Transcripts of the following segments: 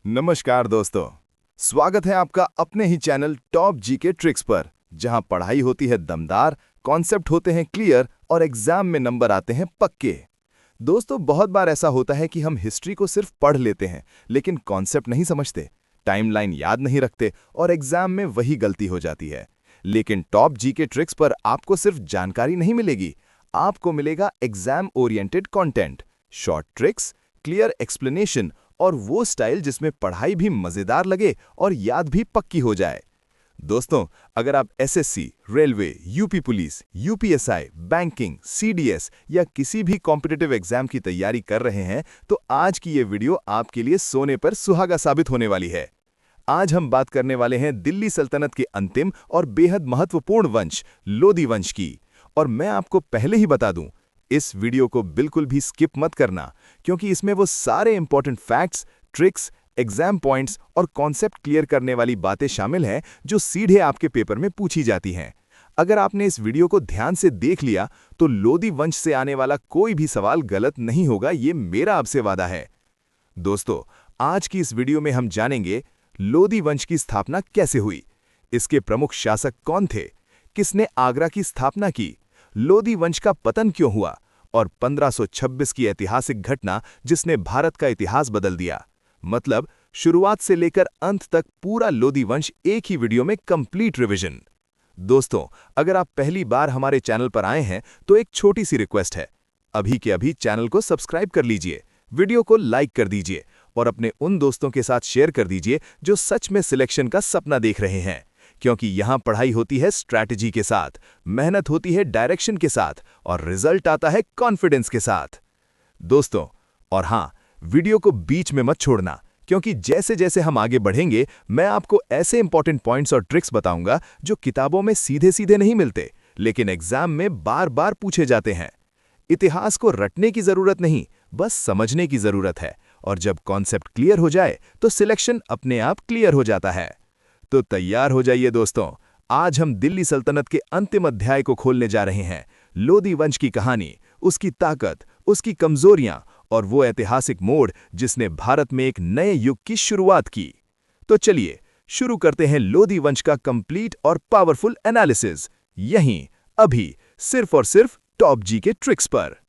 नमस्कार दोस्तों। स्वागत है आपका अपने ही चैनल टॉप जीके ट्रिक्स पर, जहां पढ़ाई होती है दमदार, कॉन्सेप्ट होते हैं क्लियर और एग्जाम में नंबर आते हैं पक्के। दोस्तों, बहुत बार ऐसा होता है कि हम हिस्ट्री को सिर्फ पढ़ लेते हैं लेकिन कॉन्सेप्ट नहीं समझते, टाइमलाइन याद नहीं रखते और एग्जाम में वही गलती हो जाती है। लेकिन टॉप जीके ट्रिक्स पर आपको सिर्फ जानकारी नहीं मिलेगी, आपको मिलेगा exam oriented content, short tricks, clear explanation और वो स्टाइल जिसमें पढ़ाई भी मजेदार लगे और याद भी पक्की हो जाए। दोस्तों, अगर आप SSC, railway, UP police, UPSI, banking, CDS या किसी भी कॉम्पिटिटिव एग्जाम की तैयारी कर रहे हैं, तो आज की ये वीडियो आपके लिए सोने पर सुहागा साबित होने वाली है। आज हम बात करने वाले हैं दिल्ली सल्तनत के अंतिम और बेहद महत्वपूर्ण वंश लोदी वंश की। और मैं आपको पहले ही बता दूं, इस वीडियो को बिल्कुल भी स्किप मत करना, क्योंकि इसमें वो सारे important facts, tricks, exam points और कॉन्सेप्ट क्लियर करने वाली बातें शामिल हैं जो सीधे आपके पेपर में पूछी जाती हैं। अगर आपने इस वीडियो को ध्यान से देख लिया तो लोदी वंश से आने वाला कोई भी सवाल गलत नहीं होगा, ये मेरा आपसे वादा है। दोस्तों, आज की इस वीडियो में हम जानेंगे लोदी वंश की स्थापना कैसे हुई, इसके प्रमुख शासक कौन थे, किसने आगरा की स्थापना की, लोदी वंश का पतन क्यों हुआ और 1526 की ऐतिहासिक घटना जिसने भारत का इतिहास बदल दिया। मतलब शुरुआत से लेकर अंत तक पूरा लोदी वंश एक ही वीडियो में कंप्लीट रिवीजन। दोस्तों, अगर आप पहली बार हमारे चैनल पर आए हैं तो एक छोटी सी रिक्वेस्ट है, अभी के अभी चैनल को सब्सक्राइब कर लीजिए, वीडियो को लाइक कर दीजिए और अपने उन दोस्तों के साथ शेयर कर दीजिए जो सच में सिलेक्शन का सपना देख रहे हैं, क्योंकि यहां पढ़ाई होती है स्ट्रैटेजी के साथ, मेहनत होती है डायरेक्शन के साथ और रिजल्ट आता है कॉन्फिडेंस के साथ। दोस्तों, और हां, वीडियो को बीच में मत छोड़ना, क्योंकि जैसे जैसे हम आगे बढ़ेंगे मैं आपको ऐसे इंपॉर्टेंट पॉइंट्स और ट्रिक्स बताऊंगा जो किताबों में सीधे सीधे नहीं मिलते लेकिन एग्जाम में बार बार पूछे जाते हैं। इतिहास को रटने की जरूरत नहीं, बस समझने की जरूरत है, और जब कॉन्सेप्ट क्लियर हो जाए तो सिलेक्शन अपने आप क्लियर हो जाता है। तो तैयार हो जाइए दोस्तों, आज हम दिल्ली सल्तनत के अंतिम अध्याय को खोलने जा रहे हैं। लोदी वंश की कहानी, उसकी ताकत, उसकी कमजोरियां और वो ऐतिहासिक मोड़ जिसने भारत में एक नए युग की शुरुआत की। तो चलिए शुरू करते हैं लोदी वंश का कंप्लीट और पावरफुल एनालिसिस, यहीं, अभी, सिर्फ और सिर्फ टॉप जी के ट्रिक्स पर।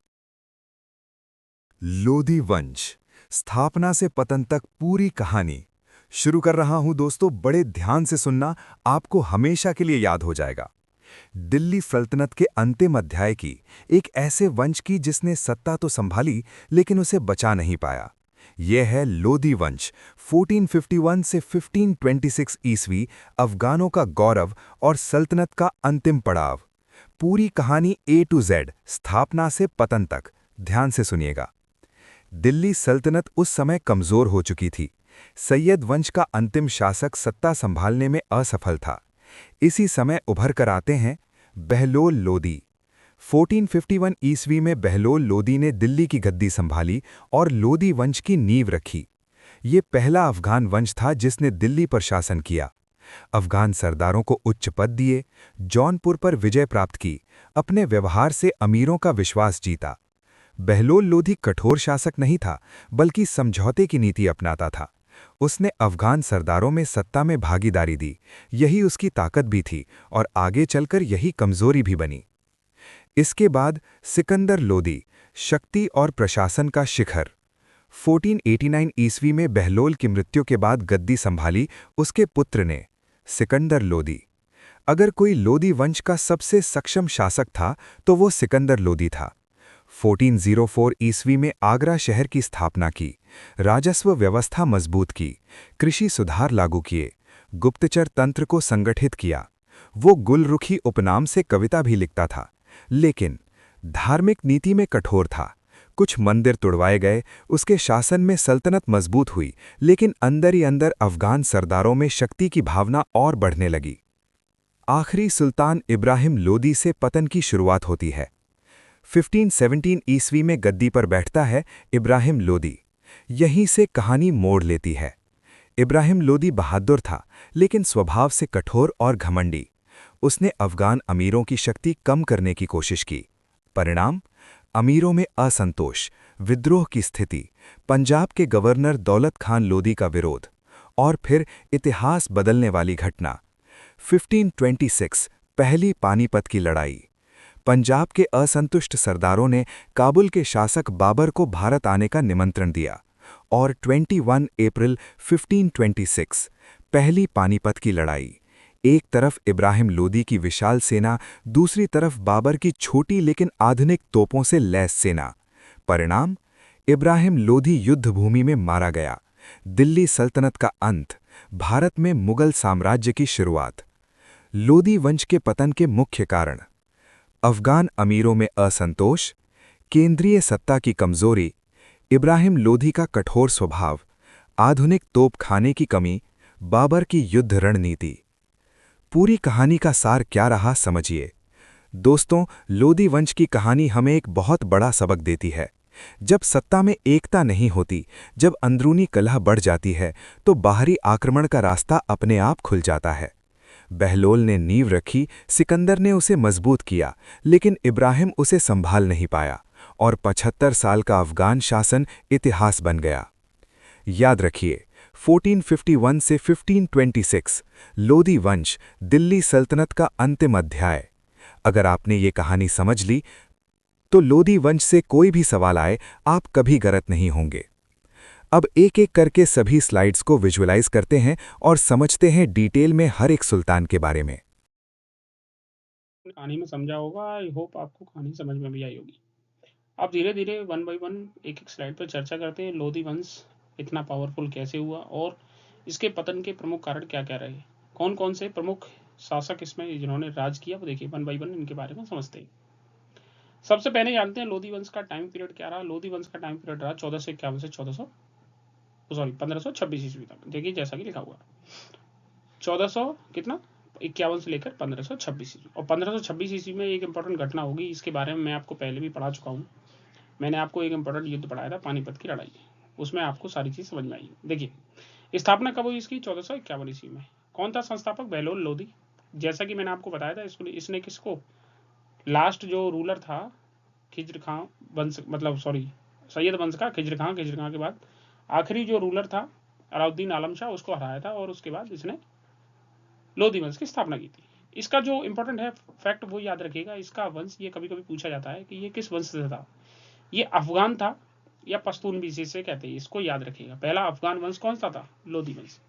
लोदी वंश, स्थापना से पतन तक पूरी कहानी शुरू कर रहा हूं दोस्तों, बड़े ध्यान से सुनना, आपको हमेशा के लिए याद हो जाएगा। दिल्ली सल्तनत के अंतिम अध्याय की, एक ऐसे वंश की जिसने सत्ता तो संभाली लेकिन उसे बचा नहीं पाया। यह है लोदी वंश, 1451 से 1526 ईस्वी, अफगानों का गौरव और सल्तनत का अंतिम पड़ाव। पूरी कहानी A to Z, स्थापना से पतन तक, ध्यान से सुनिएगा। दिल्ली सल्तनत उस समय कमजोर हो चुकी थी। सैयद वंश का अंतिम शासक सत्ता संभालने में असफल था। इसी समय उभर कर आते हैं बहलोल लोदी। 1451 ईस्वी में बहलोल लोदी ने दिल्ली की गद्दी संभाली और लोदी वंश की नींव रखी। ये पहला अफगान वंश था जिसने दिल्ली पर शासन किया। अफगान सरदारों को उच्च पद दिए, जौनपुर पर विजय प्राप्त की, अपने व्यवहार से अमीरों का विश्वास जीता। बहलोल लोधी कठोर शासक नहीं था, बल्कि समझौते की नीति अपनाता था। उसने अफगान सरदारों में सत्ता में भागीदारी दी, यही उसकी ताकत भी थी और आगे चलकर यही कमजोरी भी बनी। इसके बाद सिकंदर लोदी, शक्ति और प्रशासन का शिखर। 1489 ईस्वी में बहलोल की मृत्यु के बाद गद्दी संभाली उसके पुत्र ने, सिकंदर लोदी। अगर कोई लोदी वंश का सबसे सक्षम शासक था तो वो सिकंदर लोदी था। 1404 ईस्वी में आगरा शहर की स्थापना की, राजस्व व्यवस्था मजबूत की, कृषि सुधार लागू किए, गुप्तचर तंत्र को संगठित किया। वो गुलरुखी उपनाम से कविता भी लिखता था, लेकिन धार्मिक नीति में कठोर था। कुछ मंदिर तुड़वाए गए, उसके शासन में सल्तनत मजबूत हुई, लेकिन अंदर ही अंदर अफगान सरदारों में शक्ति की भावना और बढ़ने लगी। आखिरी सुल्तान इब्राहिम लोदी से पतन की शुरुआत होती है। 1517 ईस्वी में गद्दी पर बैठता है इब्राहिम लोदी। यहीं से कहानी मोड़ लेती है। इब्राहिम लोदी बहादुर था, लेकिन स्वभाव से कठोर और घमंडी। उसने अफगान अमीरों की शक्ति कम करने की कोशिश की। परिणाम, अमीरों में असंतोष, विद्रोह की स्थिति, पंजाब के गवर्नर दौलत खान लोधी का विरोध, और फिर इतिहास बदलने वाली घटना 1526 पहली पानीपत की लड़ाई। पंजाब के असंतुष्ट सरदारों ने काबुल के शासक बाबर को भारत आने का निमंत्रण दिया और 21 अप्रैल 1526 पहली पानीपत की लड़ाई। एक तरफ इब्राहिम लोदी की विशाल सेना, दूसरी तरफ बाबर की छोटी लेकिन आधुनिक तोपों से लैस सेना। परिणाम, इब्राहिम लोदी युद्धभूमि में मारा गया। दिल्ली सल्तनत का अंत, भारत में मुगल साम्राज्य की शुरुआत। लोदी वंश के पतन के मुख्य कारण: अफगान अमीरों में असंतोष, केंद्रीय सत्ता की कमजोरी, इब्राहिम लोदी का कठोर स्वभाव, आधुनिक तोपखाने की कमी, बाबर की युद्ध रणनीति। पूरी कहानी का सार क्या रहा समझिए। दोस्तों, लोदी वंश की कहानी हमें एक बहुत बड़ा सबक देती है। जब सत्ता में एकता नहीं होती, जब अंदरूनी कलह बढ़ जाती है, तो बाहरी आक्रमण का रास्ता अपने आप खुल जाता है। बहलोल ने नींव रखी, सिकंदर ने उसे मजबूत किया, लेकिन इब्राहिम उसे संभाल नहीं पाया और 75 साल का अफगान शासन इतिहास बन गया। याद रखिए, 1451 से 1526 लोदी वंश, दिल्ली सल्तनत का अंतिम अध्याय। अगर आपने ये कहानी समझ ली, तो लोदी वंश से कोई भी सवाल आए, आप कभी गलत नहीं होंगे। अब एक एक करके सभी स्लाइड्स को विजुअलाइज करते हैं और समझते हैं डिटेल में हर एक सुल्तान के बारे में। कहानी में समझा होगा। आई होप आपको कहानी समझ में भी आई होगी। अब धीरे धीरे वन बाय वन एक एक स्लाइड पर चर्चा करते हैं। लोधी वंश इतना पावरफुल कैसे हुआ और इसके पतन के प्रमुख कारण क्या क्या रहे, कौन कौन से प्रमुख शासक इसमें जिन्होंने राज किया, वो देखिए वन बाय वन इनके बारे में समझते हैं। सबसे पहले जानते हैं लोधी वंश का टाइम पीरियड क्या रहा। लोधी वंश का टाइम पीरियड रहा 1451 से 1526 ईस्वी तक। देखिए जैसा कि लिखा हुआ 1400 कितना 51 से लेकर 1526 ईस्वी। और 1526 ईस्वी में एक इंपॉर्टेंट घटना होगी, इसके बारे में मैं आपको पहले भी पढ़ा चुका हूँ। मैंने आपको एक इंपॉर्टेंट युद्ध पढ़ाया था, पानीपत की लड़ाई। उसमें आपको सारी चीज समझ में आई। देखिए स्थापना कब हुई इसकी, 1451 ईस्वी में। कौन था संस्थापक? बहलोल लोधी। जैसा कि मैंने आपको बताया था, इसने किसको, लास्ट जो रूलर था खिज्र खां वंश, मतलब सॉरी सैयद वंश का खिज्र खां के बाद आखिरी जो रूलर था अलाउद्दीन आलम शाह, उसको हराया था और उसके बाद इसने लोधी वंश की स्थापना की थी। इसका जो इंपॉर्टेंट है फैक्ट वो याद रखिएगा, इसका वंश, ये कभी कभी पूछा जाता है कि ये किस वंश से था, ये अफगान था या पश्तून भी से कहते हैं, इसको याद रखिएगा। पहला अफगान वंश कौन सा था? लोधी वंश।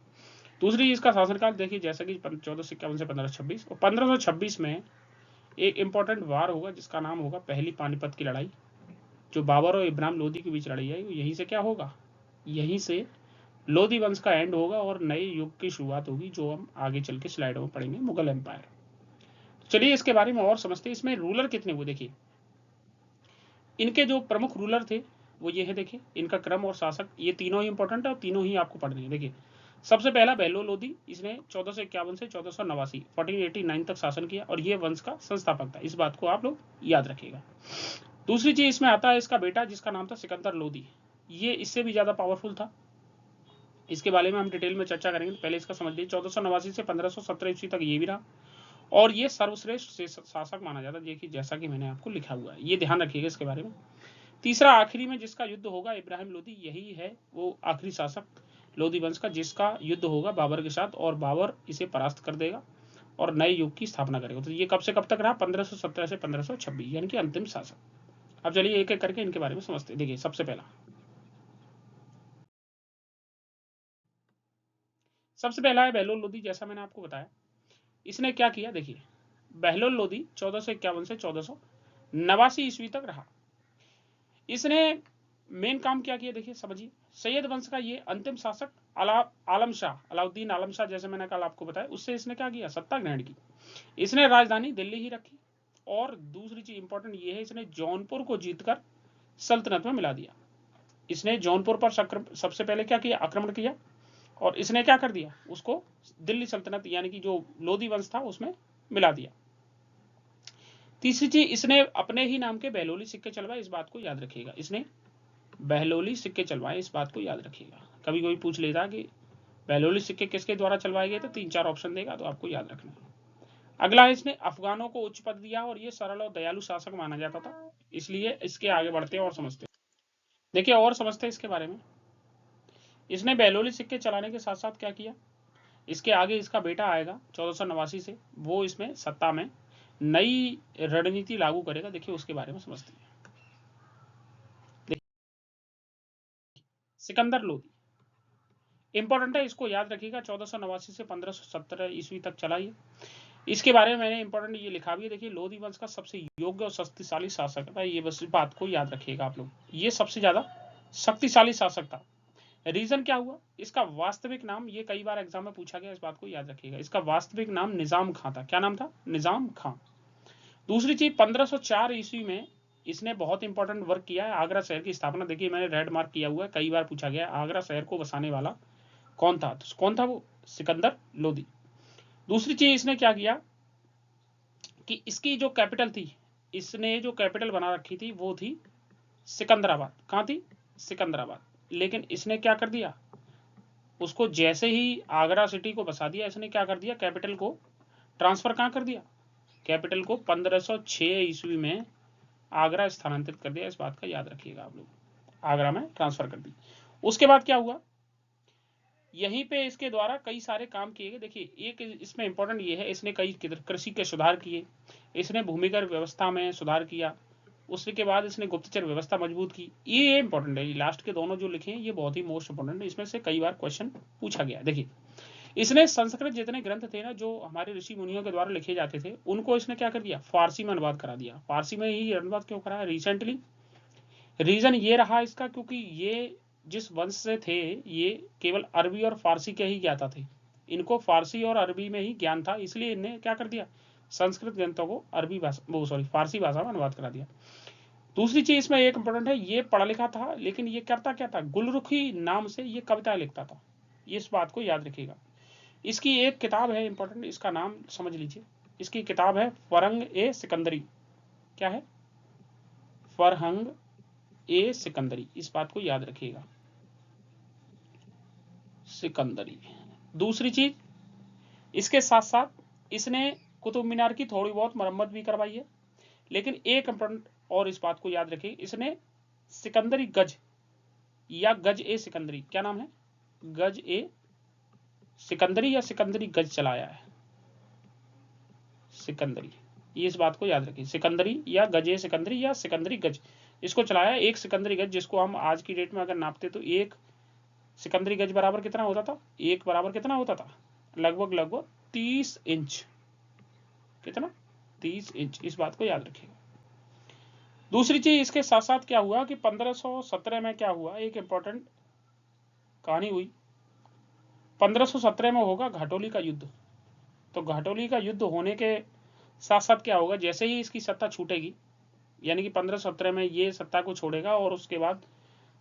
दूसरी इसका शासनकाल देखिए, जैसा कि 1451 से 1526, और 1526 में एक इंपॉर्टेंट वार होगा जिसका नाम होगा पहली पानीपत की लड़ाई, जो बाबर और इब्राहिम लोधी के बीच लड़ाई है। यहीं से क्या होगा, यहीं से लोधी वंश का एंड होगा और नए युग की शुरुआत होगी, जो हम आगे चल के स्लाइडों में पढ़ेंगे, मुगल एम्पायर। चलिए इसके बारे में और समझते हैं। इसमें रूलर कितने हुए देखिए, इनके जो प्रमुख रूलर थे वो ये है। देखिए इनका क्रम और शासक, ये तीनों ही इंपॉर्टेंट है और तीनों ही आपको पढ़ने हैं। देखिए सबसे पहला बहलोल लोधी, इसने 1451 से 1489 1489 तक शासन किया और ये वंश का संस्थापक था। इस बात को आप लोग याद रखिएगा। दूसरी चीज इसमें आता है इसका बेटा, जिसका नाम था सिकंदर लोधी। ये इससे भी ज्यादा पावरफुल था, इसके बारे में हम डिटेल में चर्चा करेंगे। पहले इसका समझ लीजिए, 1489 से 1517 ईस्वी तक ये भी रहा और ये सर्वश्रेष्ठ शासक माना जाता है। देखिए जैसा कि मैंने आपको लिखा हुआ है, ये ध्यान रखिएगा इसके बारे में। तीसरा आखिरी में जिसका युद्ध होगा इब्राहिम लोधी, यही है वो आखिरी शासक लोधी वंश का, जिसका युद्ध होगा बाबर के साथ और बाबर इसे परास्त कर देगा और नए युग की स्थापना करेगा। तो ये कब से कब तक रहा? 1517 से 1526, यानी कि अंतिम शासक। अब चलिए एक एक करके इनके बारे में समझते हैं। देखिए सबसे पहला है बहलोल लोधी। जैसा मैंने आपको बताया, इसने क्या किया, देखिए बहलोल लोधी 1451 से 1489 ईस्वी तक रहा। इसने मेन काम क्या किया, देखिए समझिए। सैयद वंश का ये अंतिम शासक आलम शाह, अलाउद्दीन आलम शाह, जैसे मैंने कल आपको बताया, उससे इसने क्या किया, सत्ता ग्रहण की। इसने राजधानी दिल्ली ही रखी और दूसरी चीज इंपॉर्टेंट ये है, इसने जौनपुर को जीतकर सल्तनत में मिला दिया। इसने जौनपुर पर सबसे पहले क्या किया, आक्रमण किया और इसने क्या कर दिया, उसको दिल्ली सल्तनत यानी कि जो लोधी वंश था उसमें मिला दिया। तीसरी चीज, इसने अपने ही नाम के बहलोली सिक्के चलवाए। इस बात को याद रखिएगा, इसने बहलोली सिक्के चलवाए, इस बात को याद रखिएगा। कभी कोई पूछ लेता कि बहलोली सिक्के किसके द्वारा चलवाए गए, तो 3-4 ऑप्शन देगा, तो आपको याद रखना। अगला है, इसने अफगानों को उच्च पद दिया और ये सरल और दयालु शासक माना जाता था। इसलिए इसके आगे बढ़ते हैं और समझते हैं। देखिए और समझते हैं इसके बारे में। इसने बहलोली सिक्के चलाने के साथ साथ क्या किया, इसके आगे इसका बेटा आएगा 1489 से, वो इसमें सत्ता में नई रणनीति लागू करेगा। देखिए उसके बारे में समझते हैं। सिकंदर लोधी इंपॉर्टेंट है, इसको याद रखिएगा। 1489 से 1517 ईस्वी तक चला ये। इसके बारे में मैंने इंपॉर्टेंट ये लिखा भी है। देखिए लोधी वंश का सबसे योग्य और शक्तिशाली शासक था ये, बस बात को याद रखिएगा आप लोग। ये सबसे ज्यादा शक्तिशाली शासक था। रीजन क्या हुआ, इसका वास्तविक नाम, ये कई बार एग्जाम में पूछा गया, इस बात को याद रखिएगा। इसका वास्तविक नाम निजाम खां था। क्या नाम था, निजाम खां। दूसरी चीज 1504 ईस्वी में इसने बहुत इंपॉर्टेंट वर्क किया है, आगरा शहर की स्थापना। देखिए मैंने रेड मार्क किया हुआ है, कई बार पूछा गया आगरा शहर को बसाने वाला कौन था, तो कौन था वो, सिकंदर लोधी। दूसरी चीज इसने क्या किया कि इसकी जो कैपिटल थी, इसने जो कैपिटल बना रखी थी वो थी सिकंदराबाद। कहां थी, सिकंदराबाद। लेकिन इसने क्या कर दिया, उसको जैसे ही आगरा सिटी को बसा दिया, इसने क्या कर दिया, कैपिटल को ट्रांसफर कहां कर दिया, कैपिटल को 1506 ईस्वी में आगरा स्थानांतरित कर दिया। इस बात का याद रखिएगा आप लोग, आगरा में ट्रांसफर कर दी। उसके बाद क्या हुआ, यहीं पे इसके द्वारा कई सारे काम किए गए। देखिए एक इसमें इंपॉर्टेंट ये है, इसने कई कृषि के सुधार किए, इसने भूमिगत व्यवस्था में सुधार किया, उसके बाद इसने गुप्तचर व्यवस्था मजबूत की। ये इंपॉर्टेंट है, लास्ट के दोनों जो लिखे हैं ये बहुत ही मोस्ट इंपॉर्टेंट है, इसमें से कई बार क्वेश्चन पूछा गया। देखिए इसने संस्कृत जितने ग्रंथ थे ना, जो हमारे ऋषि मुनियों के द्वारा लिखे जाते थे, उनको इसने क्या कर दिया, फारसी में अनुवाद करा दिया। फारसी में ही अनुवाद क्यों करा रिसेंटली, रीजन ये रहा इसका, क्योंकि ये जिस वंश से थे ये केवल अरबी और फारसी के ही ज्ञाता थे, इनको फारसी और अरबी में ही ज्ञान था, इसलिए इन्हें क्या कर दिया, संस्कृत ग्रंथों को अरबी भाषा, वो सॉरी फारसी भाषा में अनुवाद करा दिया। दूसरी चीज इसमें एक इंपॉर्टेंट है, ये पढ़ा लिखा था, लेकिन ये करता क्या था, गुलरुखी नाम से ये कविता लिखता था। इस बात को याद रखिएगा। इसकी एक किताब है इंपॉर्टेंट, इसका नाम समझ लीजिए। इसकी किताब है फरहंग ए सिकंदरी। क्या है, फरहंग ए सिकंदरी। इस बात को याद रखिएगा, सिकंदरी। दूसरी चीज, इसके साथ साथ इसने कुतुब मीनार की थोड़ी बहुत मरम्मत भी करवाई है। लेकिन एक इंपॉर्टेंट और इस बात को याद रखिए, इसने सिकंदरी गज या गज ए सिकंदरी, क्या नाम है, गज ए सिकंदरी या सिकंदरी गज चलाया है, सिकंदरी। ये इस बात को याद रखिए, सिकंदरी या गज ए सिकंदरी या सिकंदरी गज, इसको चलाया। एक सिकंदरी गज जिसको हम आज की डेट में अगर नापते तो एक सिकंदरी गज बराबर कितना होता था, एक बराबर कितना होता था, लगभग 30 इंच। कितना, 30 इंच। इस बात को याद रखिएगा। दूसरी चीज इसके साथ साथ क्या हुआ कि 1517 में क्या हुआ, एक इंपॉर्टेंट कहानी हुई। 1517 में होगा घाटोली का युद्ध। तो घाटोली का युद्ध होने के साथ साथ क्या होगा, जैसे ही इसकी सत्ता छूटेगी, यानी कि 1517 में ये सत्ता को छोड़ेगा, और उसके बाद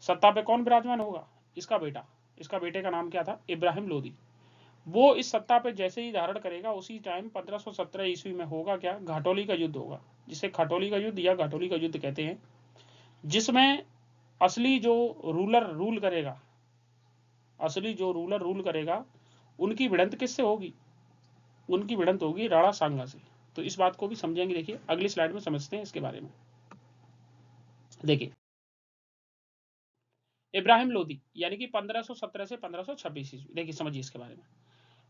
सत्ता पे कौन विराजमान होगा, इसका बेटा। इसका बेटे का नाम क्या था, इब्राहिम लोदी। वो इस सत्ता पे जैसे ही धारण करेगा, उसी टाइम 1517 ईस्वी में होगा क्या, घाटोली का युद्ध होगा, जिसे खटोली का युद्ध या घाटोली का युद्ध कहते हैं, जिसमें असली जो रूलर रूल करेगा, असली जो रूलर रूल करेगा, उनकी भिड़ंत किससे होगी, उनकी भिड़ंत होगी राणा सांगा से। तो इस बात को भी समझेंगे। देखिए अगली स्लाइड में समझते हैं इसके बारे में। देखिए इब्राहिम लोदी यानी कि 1517 से 1526 ईस्वी, देखिए समझिए इसके बारे में।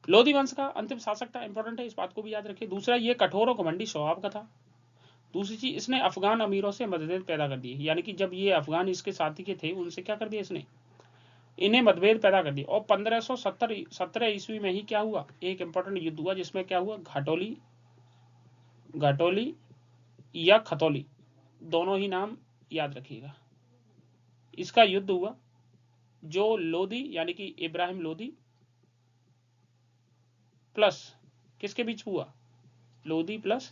लोधी वंश का अंतिम शासक था, इंपॉर्टेंट है, इस बात को भी याद रखिए। दूसरा, ये कठोर और घमंडी स्वभाव का था। दूसरी चीज, इसने अफगान अमीरों से मतभेद पैदा कर दिए, यानी कि जब ये अफगान इसके साथी के थे, उनसे क्या कर दिया इसने, इन्हें मतभेद पैदा कर दिया। और 1517 ईस्वी में ही क्या हुआ, एक इंपॉर्टेंट युद्ध हुआ, जिसमें क्या हुआ, घाटोली, घाटोली या खतौली, दोनों ही नाम याद रखिएगा। इसका युद्ध हुआ, जो लोदी यानी कि इब्राहिम लोदी प्लस किसके बीच हुआ, लोदी प्लस,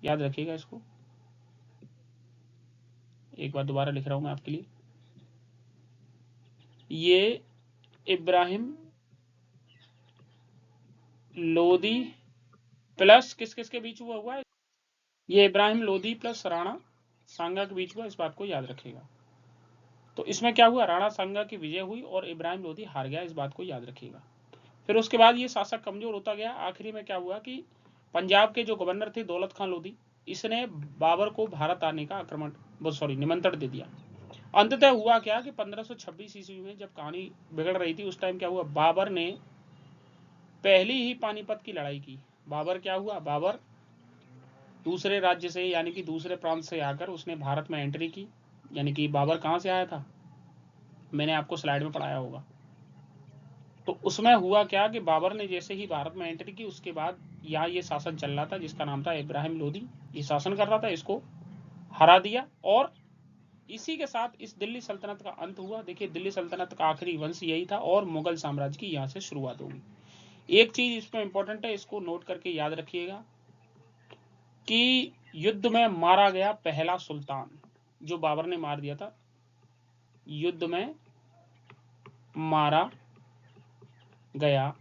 याद रखिएगा इसको, एक बार दोबारा लिख रहा हूं मैं आपके लिए, ये इब्राहिम लोदी प्लस किस किस के बीच हुआ है, ये इब्राहिम लोदी प्लस राणा सांगा के बीच हुआ, इस बात को याद रखिएगा। तो इसमें क्या हुआ, राणा सांगा की विजय हुई और इब्राहिम लोदी हार गया, इस बात को याद रखिएगा। फिर उसके बाद ये शासक कमजोर होता गया। आखिरी में क्या हुआ कि पंजाब के जो गवर्नर थे दौलत खान लोधी, इसने बाबर को भारत आने का निमंत्रण दे दिया। अंततः हुआ क्या कि 1526 ईस्वी में जब कहानी बिगड़ रही थी, उस टाइम क्या हुआ, बाबर ने पहली ही पानीपत की लड़ाई की। बाबर क्या हुआ, बाबर दूसरे राज्य से यानी कि दूसरे प्रांत से आकर उसने भारत में एंट्री की। यानी कि बाबर कहां से आया था, मैंने आपको स्लाइड में पढ़ाया होगा। तो उसमें हुआ क्या कि बाबर ने जैसे ही भारत में एंट्री की, उसके बाद यहाँ ये शासन चल रहा था जिसका नाम था इब्राहिम लोदी, ये शासन कर रहा था, इसको हरा दिया और इसी के साथ इस दिल्ली सल्तनत का अंत हुआ। देखिए दिल्ली सल्तनत का आखिरी वंश यही था और मुगल साम्राज्य की यहाँ से शुरुआत होगी। एक चीज इसमें इंपॉर्टेंट है, इसको नोट करके याद रखिएगा कि युद्ध में मारा गया पहला सुल्तान जो बाबर ने मार दिया था, युद्ध में मारा गया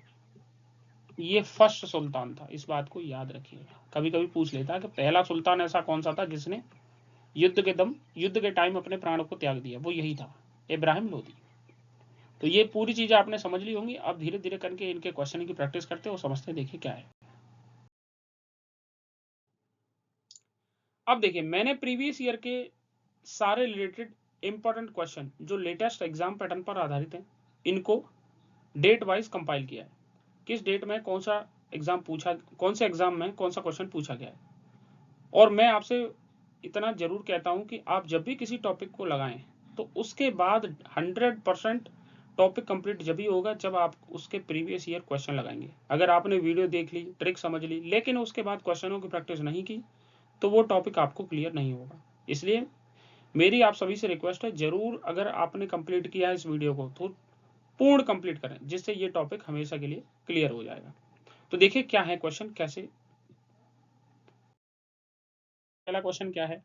ये फर्स्ट सुल्तान था। इस बात को याद रखिएगा, कभी कभी पूछ लेता है कि पहला सुल्तान ऐसा कौन सा था जिसने युद्ध के टाइम अपने प्राणों को त्याग दिया, वो यही था, इब्राहिम लोदी। तो ये पूरी चीजें आपने समझ ली होंगी। अब धीरे धीरे करके इनके क्वेश्चन की प्रैक्टिस करते हो, समझते देखिए क्या है। अब देखिए मैंने प्रीवियस ईयर के सारे रिलेटेड इंपॉर्टेंट क्वेश्चन जो लेटेस्ट एग्जाम पैटर्न पर आधारित हैं, इनको डेट वाइज कंपाइल किया है। किस डेट में कौन सा एग्जाम पूछा, कौन से एग्जाम में कौन सा क्वेश्चन पूछा गया है। और मैं आपसे इतना जरूर कहता हूं कि आप जब भी किसी टॉपिक को लगाएं तो उसके बाद 100% टॉपिक कंप्लीट जब भी होगा जब आप उसके प्रीवियस ईयर क्वेश्चन लगाएंगे। अगर आपने वीडियो देख ली, ट्रिक समझ ली, लेकिन उसके बाद क्वेश्चनों की प्रैक्टिस नहीं की तो वो टॉपिक आपको क्लियर नहीं होगा। इसलिए मेरी आप सभी से रिक्वेस्ट है, जरूर अगर आपने कंप्लीट किया है इस वीडियो को तो पूर्ण कंप्लीट करें, जिससे ये टॉपिक हमेशा के लिए क्लियर हो जाएगा। तो देखिए क्या है क्वेश्चन, कैसे। पहला क्वेश्चन क्या है,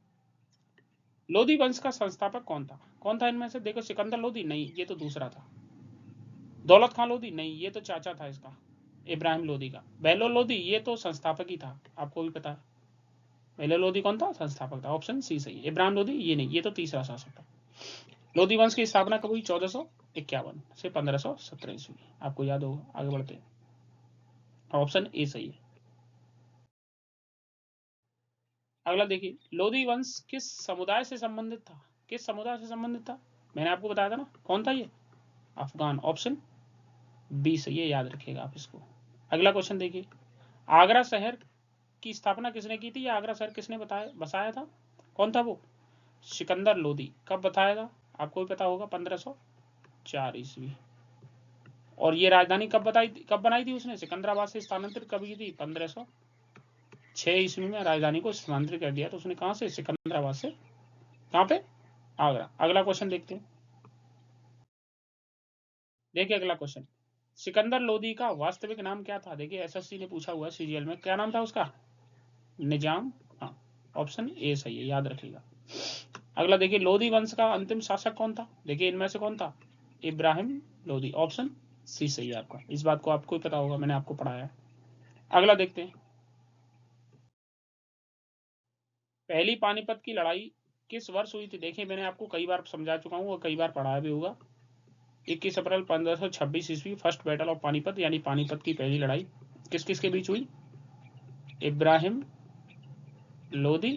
लोधी वंश का संस्थापक कौन था इनमें से। देखो सिकंदर लोधी नहीं, ये तो दूसरा था। दौलत खान लोधी नहीं, ये तो चाचा था इसका इब्राहिम लोधी का। बहलोल लोधी ये तो संस्थापक ही था, आपको भी पता है। बहलोल लोधी कौन था, संस्थापक था, ऑप्शन सी सही। इब्राहिम लोधी ये नहीं, ये तो तीसरा शासक था। लोधी वंश की स्थापना कब हुई, 1451 से 1517 ईस्वी, आपको याद होगा। आगे बढ़ते हैं, ऑप्शन ए सही है। अगला देखिए, लोधी वंश किस समुदाय से संबंधित था, किस समुदाय से संबंधित था, मैंने आपको बताया था ना, कौन था ये, अफगान, ऑप्शन बी सही है, याद रखिएगा आप इसको। अगला क्वेश्चन देखिए, आगरा शहर की स्थापना किसने की थी, या आगरा शहर किसने बसाया था, कौन था वो, सिकंदर लोधी। कब बताया था, आपको भी पता होगा, 1504 ईस्वी। और ये राजधानी कब बनाई थी उसने, सिकंदराबाद से स्थानांतरित कब की थी, 1506 ईस्वी में राजधानी को स्थानांतरित कर दिया। तो उसने कहां से, सिकंदराबाद से, कहां पे, आगरा। अगला क्वेश्चन देखते हैं, देखिए अगला क्वेश्चन, सिकंदर लोधी का वास्तविक नाम क्या था। देखिए एसएससी ने पूछा हुआ है सीजीएल में, क्या नाम था उसका, निजाम। हाँ, ऑप्शन ए सही है, याद रखिएगा। अगला देखिए, लोधी वंश का अंतिम शासक कौन था, देखिए इनमें से कौन था, इब्राहिम लोधी, ऑप्शन सी सही है आपका। इस बात को आपको ही पता होगा, मैंने आपको पढ़ाया है। अगला देखते हैं, पहली पानीपत की लड़ाई किस वर्ष हुई थी। देखिए मैंने आपको कई बार समझा चुका हूँ और कई बार पढ़ाया भी होगा। 21 अप्रैल 1526 ईस्वी, फर्स्ट बैटल ऑफ पानीपत, यानी पानीपत की पहली लड़ाई किस किस के बीच हुई, इब्राहिम लोधी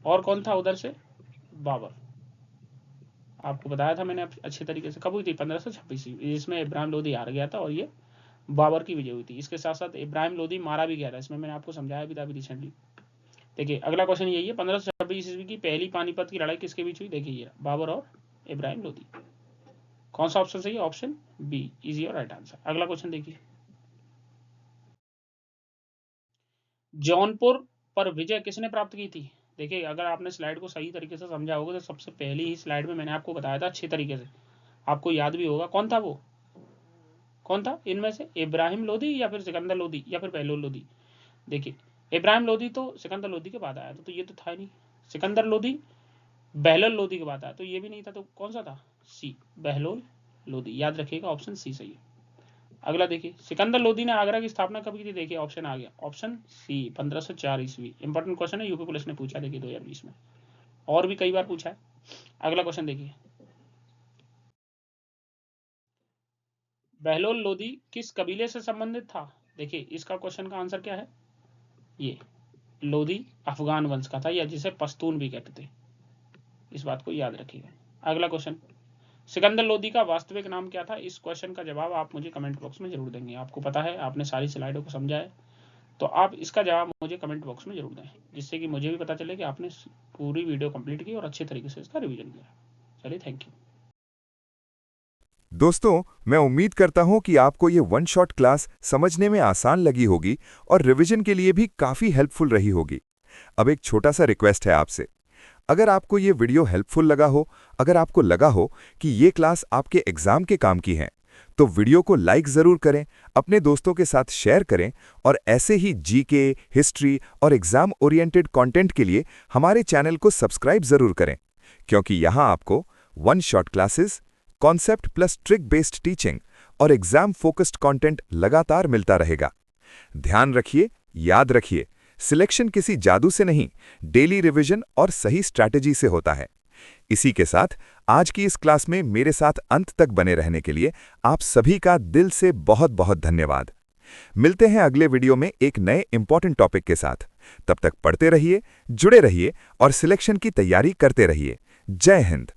और कौन था उधर से, बाबर। आपको बताया था मैंने अच्छे तरीके से, कब हुई थी, 1526, इसमें इब्राहिम लोधी हार गया था और ये बाबर की विजय हुई थी। इसके साथ साथ इब्राहिम लोधी मारा भी गया था, इसमें मैंने आपको समझाया भी था अभी रिसेंटली। देखिए अगला क्वेश्चन यही है, 1526 ईस्वी की पहली पानीपत की लड़ाई किसके बीच हुई, देखिए ये बाबर और इब्राहिम लोधी। कौन सा ऑप्शन सही है, option B is your right answer. अगला क्वेश्चन देखिए, जौनपुर पर विजय किसने प्राप्त की थी। देखिए अगर आपने स्लाइड को सही तरीके से समझा होगा तो सबसे पहली ही स्लाइड में मैंने आपको बताया था अच्छे तरीके से, आपको याद भी होगा कौन था वो, कौन था इनमें से, इब्राहिम लोधी या फिर सिकंदर लोधी या फिर बहलोल लोधी। देखिए इब्राहिम लोधी तो सिकंदर लोधी के बाद आया था, तो ये तो था ही नहीं। सिकंदर लोधी बहलोल लोधी के बाद आया, तो ये भी नहीं था, तो कौन सा था, सी बहलोल लोधी, याद रखिएगा, ऑप्शन सी सही है। अगला देखिए, सिकंदर लोधी ने आगरा की स्थापना कब की थी। देखिए ऑप्शन आ गया, ऑप्शन सी 1504 ईस्वी। इंपॉर्टेंट क्वेश्चन है, यूपी पुलिस ने पूछा, देखिए 2020 में, और भी कई बार पूछा है। अगला क्वेश्चन देखिए, बहलोल लोधी किस कबीले से संबंधित था। देखिए इसका क्वेश्चन का आंसर क्या है, ये लोधी अफगान वंश का था, या जिसे पश्तून भी कहते थे, इस बात को याद रखिएगा। अगला क्वेश्चन, सिकंदर लोदी का वास्तविक नाम क्या था? इस क्वेश्चन का जवाब आप मुझे कमेंट बॉक्स में जरूर देंगे। आपको पता है, आपने सारी स्लाइडों को समझा है, तो आप इसका जवाब मुझे कमेंट बॉक्स में जरूर दें, जिससे कि मुझे भी पता चले कि आपने पूरी वीडियो कंप्लीट की और अच्छे तरीके से इसका रिवीजन किया। चलिए, थैंक यू। दोस्तों, मैं उम्मीद करता हूं कि आपको ये वन शॉट क्लास समझने में आसान लगी होगी और रिवीजन के लिए भी काफ़ी हेल्पफुल रही होगी। अब एक छोटा सा रिक्वेस्ट है आपसे, अगर आपको ये वीडियो हेल्पफुल लगा हो, अगर आपको लगा हो कि ये क्लास आपके एग्जाम के काम की है, तो वीडियो को लाइक ज़रूर करें, अपने दोस्तों के साथ शेयर करें और ऐसे ही जीके, हिस्ट्री और एग्जाम ओरिएंटेड कंटेंट के लिए हमारे चैनल को सब्सक्राइब ज़रूर करें, क्योंकि यहाँ आपको one shot classes, concept plus trick based teaching और एग्जाम फोकस्ड कंटेंट लगातार मिलता रहेगा। ध्यान रखिए, याद रखिए, सिलेक्शन किसी जादू से नहीं, डेली रिवीजन और सही स्ट्रैटेजी से होता है। इसी के साथ आज की इस क्लास में मेरे साथ अंत तक बने रहने के लिए आप सभी का दिल से बहुत बहुत धन्यवाद। मिलते हैं अगले वीडियो में एक नए इंपॉर्टेंट टॉपिक के साथ। तब तक पढ़ते रहिए, जुड़े रहिए और सिलेक्शन की तैयारी करते रहिए। जय हिंद।